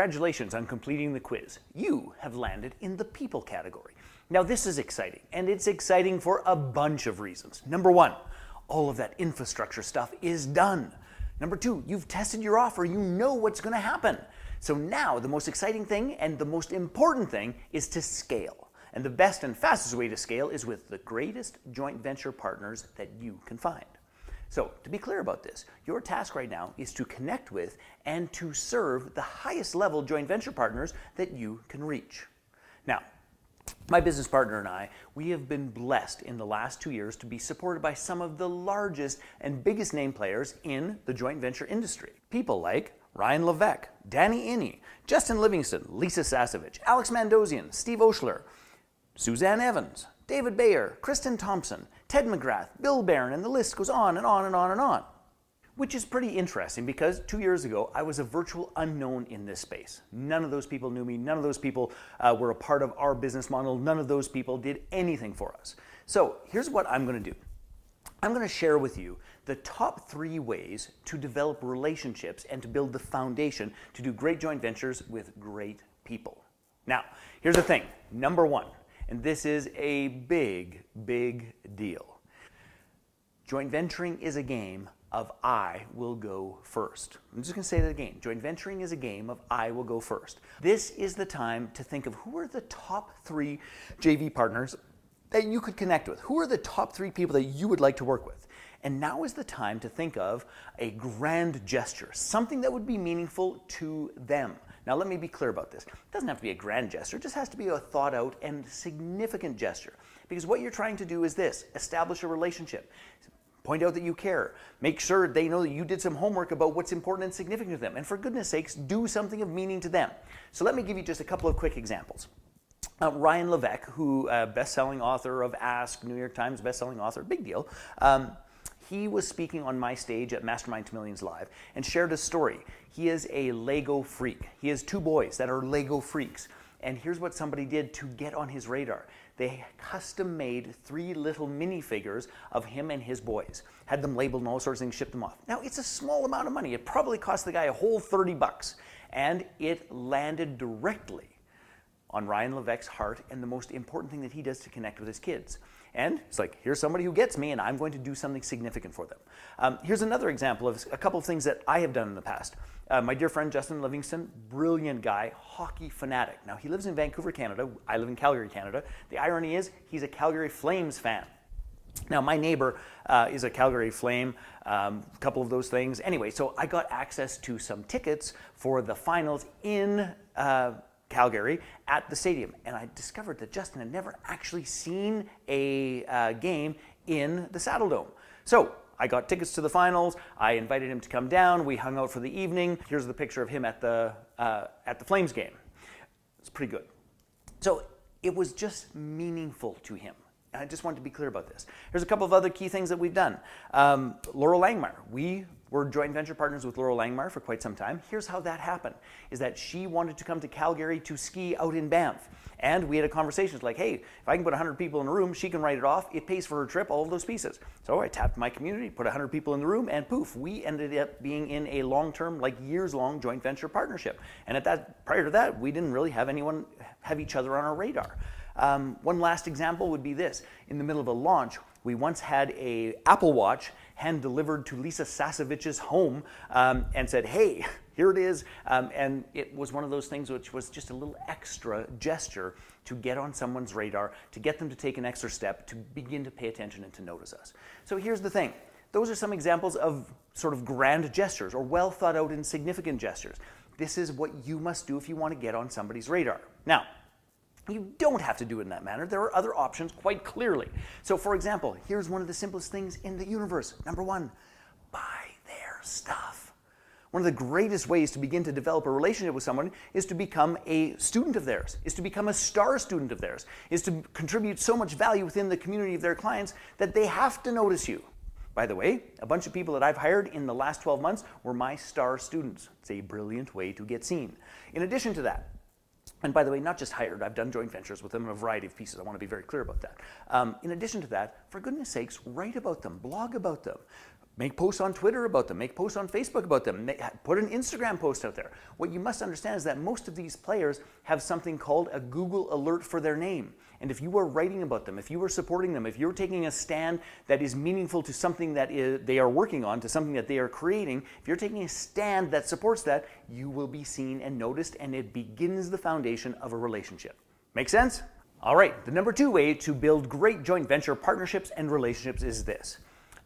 Congratulations on completing the quiz. You have landed in the people category. Now this is exciting, and it's exciting for a bunch of reasons. Number one, all of that infrastructure stuff is done. Number two, you've tested your offer, you know what's going to happen. So now the most exciting thing and the most important thing is to scale. And the best and fastest way to scale is with the greatest joint venture partners that you can find. So to be clear about this, your task right now is to connect with and to serve the highest level joint venture partners that you can reach. Now, my business partner and I, we have been blessed in the last 2 years to be supported by some of the largest and biggest name players in the joint venture industry. People like Ryan Levesque, Danny Inney, Justin Livingston, Lisa Sasevich, Alex Mandozian, Steve Oshler, Suzanne Evans, David Bayer, Kristen Thompson, Ted McGrath, Bill Barron, and the list goes on and on and on and on. Which is pretty interesting because 2 years ago, I was a virtual unknown in this space. None of those people knew me. None of those people were a part of our business model. None of those people did anything for us. So here's what I'm going to do. I'm going to share with you the top 3 ways to develop relationships and to build the foundation to do great joint ventures with great people. Now, here's the thing. Number 1, and this is a big, big deal. Joint venturing is a game of I will go first. I'm just going to say that again. Joint venturing is a game of I will go first. This is the time to think of who are the top 3 JV partners that you could connect with. Who are the top 3 people that you would like to work with? And now is the time to think of a grand gesture, something that would be meaningful to them. Now let me be clear about this. It doesn't have to be a grand gesture, it just has to be a thought out and significant gesture. Because what you're trying to do is this, establish a relationship. Point out that you care. Make sure they know that you did some homework about what's important and significant to them. And for goodness sakes, do something of meaning to them. So let me give you just a couple of quick examples. Ryan Levesque, who best-selling author of Ask, New York Times best-selling author, big deal. He was speaking on my stage at Mastermind to Millions Live and shared a story. He is a Lego freak. He has 2 boys that are Lego freaks. And here's what somebody did to get on his radar. They custom made 3 little minifigures of him and his boys. Had them labeled and all sorts of things, shipped them off. Now, it's a small amount of money. It probably cost the guy a whole $30. And it landed directly on Ryan Levesque's heart and the most important thing that he does to connect with his kids. And it's like, here's somebody who gets me and I'm going to do something significant for them. Here's another example of a couple of things that I have done in the past. My dear friend Justin Livingston, brilliant guy, hockey fanatic. Now he lives in Vancouver, Canada. I live in Calgary, Canada. The irony is he's a Calgary Flames fan. Now my neighbor is a Calgary Flame, a couple of those things. Anyway, so I got access to some tickets for the finals in Calgary at the stadium, and I discovered that Justin had never actually seen a game in the Saddle Dome. So I got tickets to the finals. I invited him to come down. We hung out for the evening. Here's the picture of him at the Flames game. It's pretty good. So it was just meaningful to him. And I just wanted to be clear about this. Here's a couple of other key things that we've done. Laurel Langmeyer. We were joint venture partners with Laurel Langmeyer for quite some time. Here's how that happened, is that she wanted to come to Calgary to ski out in Banff. And we had a conversation, like, hey, if I can put 100 people in a room, she can write it off. It pays for her trip, all of those pieces. So I tapped my community, put 100 people in the room, and poof, we ended up being in a long-term, like years-long joint venture partnership. And prior to that, we didn't really have anyone have each other on our radar. One last example would be this. In the middle of a launch, we once had an Apple Watch hand delivered to Lisa Sasevich's home and said, hey, here it is. And it was one of those things which was just a little extra gesture to get on someone's radar, to get them to take an extra step, to begin to pay attention and to notice us. So here's the thing. Those are some examples of sort of grand gestures or well thought out and significant gestures. This is what you must do if you want to get on somebody's radar. Now, you don't have to do it in that manner. There are other options quite clearly. So for example, here's one of the simplest things in the universe. Number 1, buy their stuff. One of the greatest ways to begin to develop a relationship with someone is to become a student of theirs, is to become a star student of theirs, is to contribute so much value within the community of their clients that they have to notice you. By the way, a bunch of people that I've hired in the last 12 months were my star students. It's a brilliant way to get seen. In addition to that, and by the way, not just hired, I've done joint ventures with them in a variety of pieces. I want to be very clear about that. In addition to that, for goodness sakes, write about them, blog about them. Make posts on Twitter about them, make posts on Facebook about them, put an Instagram post out there. What you must understand is that most of these players have something called a Google alert for their name. And if you are writing about them, if you are supporting them, if you're taking a stand that is meaningful to something that they are working on, to something that they are creating, if you're taking a stand that supports that, you will be seen and noticed, and it begins the foundation of a relationship. Make sense? All right, the number 2 way to build great joint venture partnerships and relationships is this.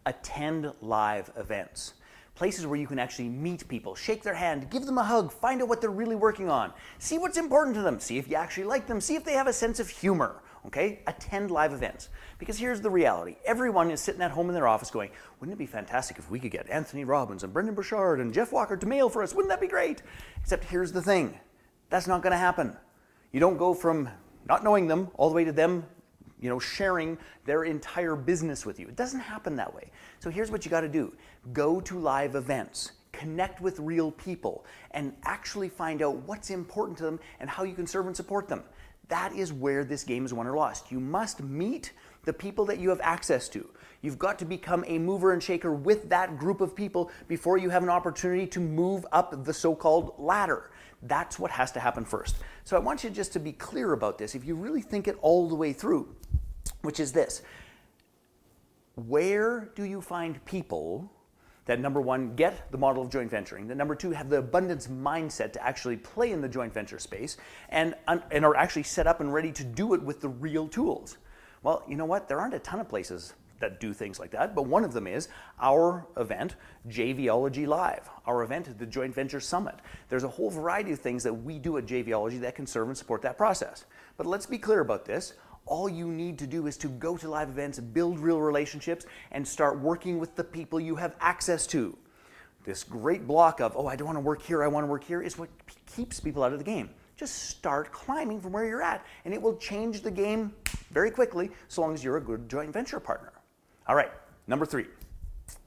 Attend live events. Places where you can actually meet people, shake their hand, give them a hug, find out what they're really working on, see what's important to them, see if you actually like them, see if they have a sense of humor, okay? Attend live events. Because here's the reality. Everyone is sitting at home in their office going, wouldn't it be fantastic if we could get Anthony Robbins and Brendan Burchard and Jeff Walker to mail for us? Wouldn't that be great? Except here's the thing. That's not going to happen. You don't go from not knowing them all the way to them sharing their entire business with you. It doesn't happen that way. So here's what you got to do. Go to live events, connect with real people, and actually find out what's important to them and how you can serve and support them. That is where this game is won or lost. You must meet the people that you have access to. You've got to become a mover and shaker with that group of people before you have an opportunity to move up the so-called ladder. That's what has to happen first. So I want you just to be clear about this. If you really think it all the way through, which is this. Where do you find people that, number 1, get the model of joint venturing, that number 2, have the abundance mindset to actually play in the joint venture space and are actually set up and ready to do it with the real tools? Well, you know what? There aren't a ton of places that do things like that, but one of them is our event, JVology Live, our event, the Joint Venture Summit. There's a whole variety of things that we do at JVology that can serve and support that process. But let's be clear about this. All you need to do is to go to live events, build real relationships, and start working with the people you have access to. This great block of, I don't want to work here, I want to work here, is what keeps people out of the game. Just start climbing from where you're at, and it will change the game very quickly, so long as you're a good joint venture partner. All right, number 3.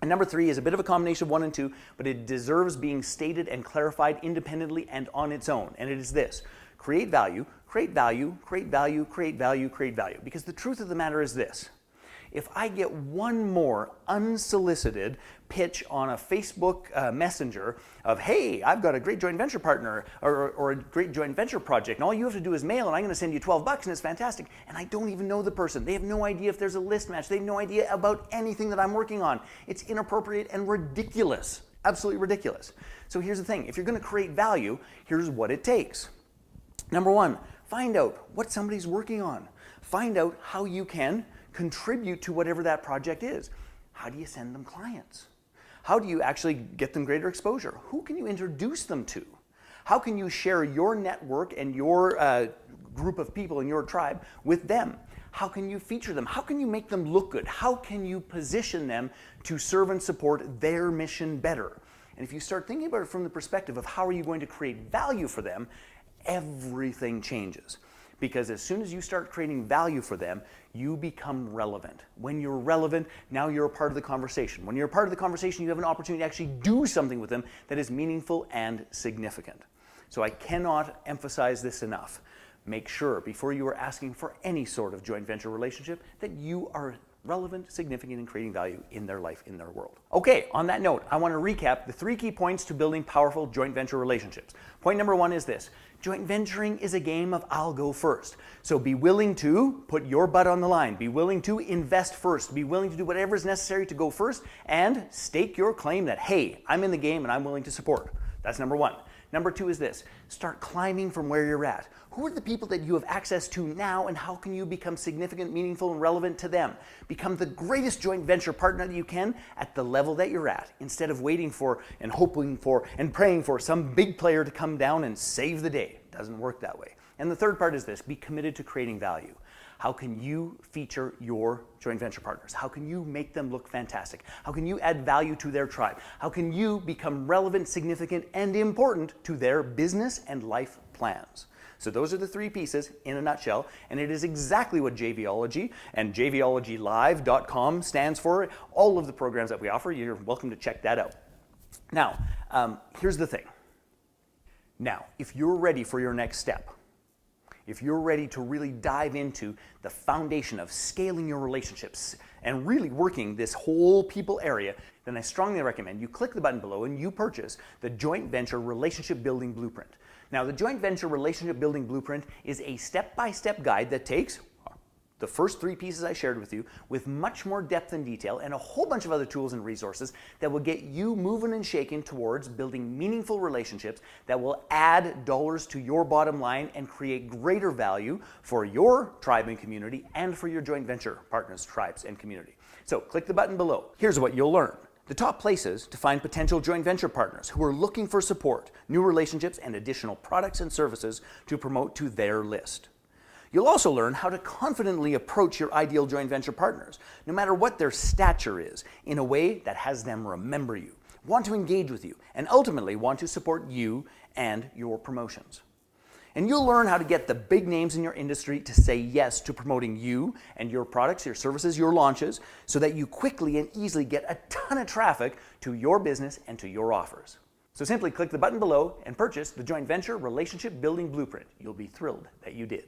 And number 3 is a bit of a combination of 1 and 2, but it deserves being stated and clarified independently and on its own, and it is this. Create value, create value, create value, create value, create value. Because the truth of the matter is this. If I get one more unsolicited pitch on a Facebook Messenger of, hey, I've got a great joint venture partner or a great joint venture project, and all you have to do is mail, and I'm going to send you $12 and it's fantastic, and I don't even know the person. They have no idea if there's a list match. They have no idea about anything that I'm working on. It's inappropriate and ridiculous. Absolutely ridiculous. So here's the thing. If you're going to create value, here's what it takes. Number 1, find out what somebody's working on. Find out how you can contribute to whatever that project is. How do you send them clients? How do you actually get them greater exposure? Who can you introduce them to? How can you share your network and your group of people in your tribe with them? How can you feature them? How can you make them look good? How can you position them to serve and support their mission better? And if you start thinking about it from the perspective of how are you going to create value for them, everything changes. Because as soon as you start creating value for them, you become relevant. When you're relevant, now you're a part of the conversation. When you're a part of the conversation, you have an opportunity to actually do something with them that is meaningful and significant. So I cannot emphasize this enough. Make sure, before you are asking for any sort of joint venture relationship, that you are relevant, significant, and creating value in their life, in their world. Okay, on that note, I want to recap the 3 key points to building powerful joint venture relationships. Point number 1 is this. Joint venturing is a game of I'll go first. So be willing to put your butt on the line. Be willing to invest first. Be willing to do whatever is necessary to go first and stake your claim that, hey, I'm in the game and I'm willing to support. That's number 1. Number 2 is this. Start climbing from where you're at. Who are the people that you have access to now, and how can you become significant, meaningful, and relevant to them? Become the greatest joint venture partner that you can at the level that you're at, instead of waiting for and hoping for and praying for some big player to come down and save the day. It doesn't work that way. And the third part is this. Be committed to creating value. How can you feature your joint venture partners? How can you make them look fantastic? How can you add value to their tribe? How can you become relevant, significant, and important to their business and life plans? So those are the 3 pieces in a nutshell, and it is exactly what JVology and JVologyLive.com stands for. All of the programs that we offer, you're welcome to check that out. Now, here's the thing. Now, if you're ready for your next step, if you're ready to really dive into the foundation of scaling your relationships, and really working this whole people area, then I strongly recommend you click the button below and you purchase the Joint Venture Relationship Building Blueprint. Now, the Joint Venture Relationship Building Blueprint is a step-by-step guide that takes the first 3 pieces I shared with you with much more depth and detail and a whole bunch of other tools and resources that will get you moving and shaking towards building meaningful relationships that will add dollars to your bottom line and create greater value for your tribe and community and for your joint venture partners, tribes, and community. So click the button below. Here's what you'll learn. The top places to find potential joint venture partners who are looking for support, new relationships, and additional products and services to promote to their list. You'll also learn how to confidently approach your ideal joint venture partners, no matter what their stature is, in a way that has them remember you, want to engage with you, and ultimately want to support you and your promotions. And you'll learn how to get the big names in your industry to say yes to promoting you and your products, your services, your launches, so that you quickly and easily get a ton of traffic to your business and to your offers. So simply click the button below and purchase the Joint Venture Relationship Building Blueprint. You'll be thrilled that you did.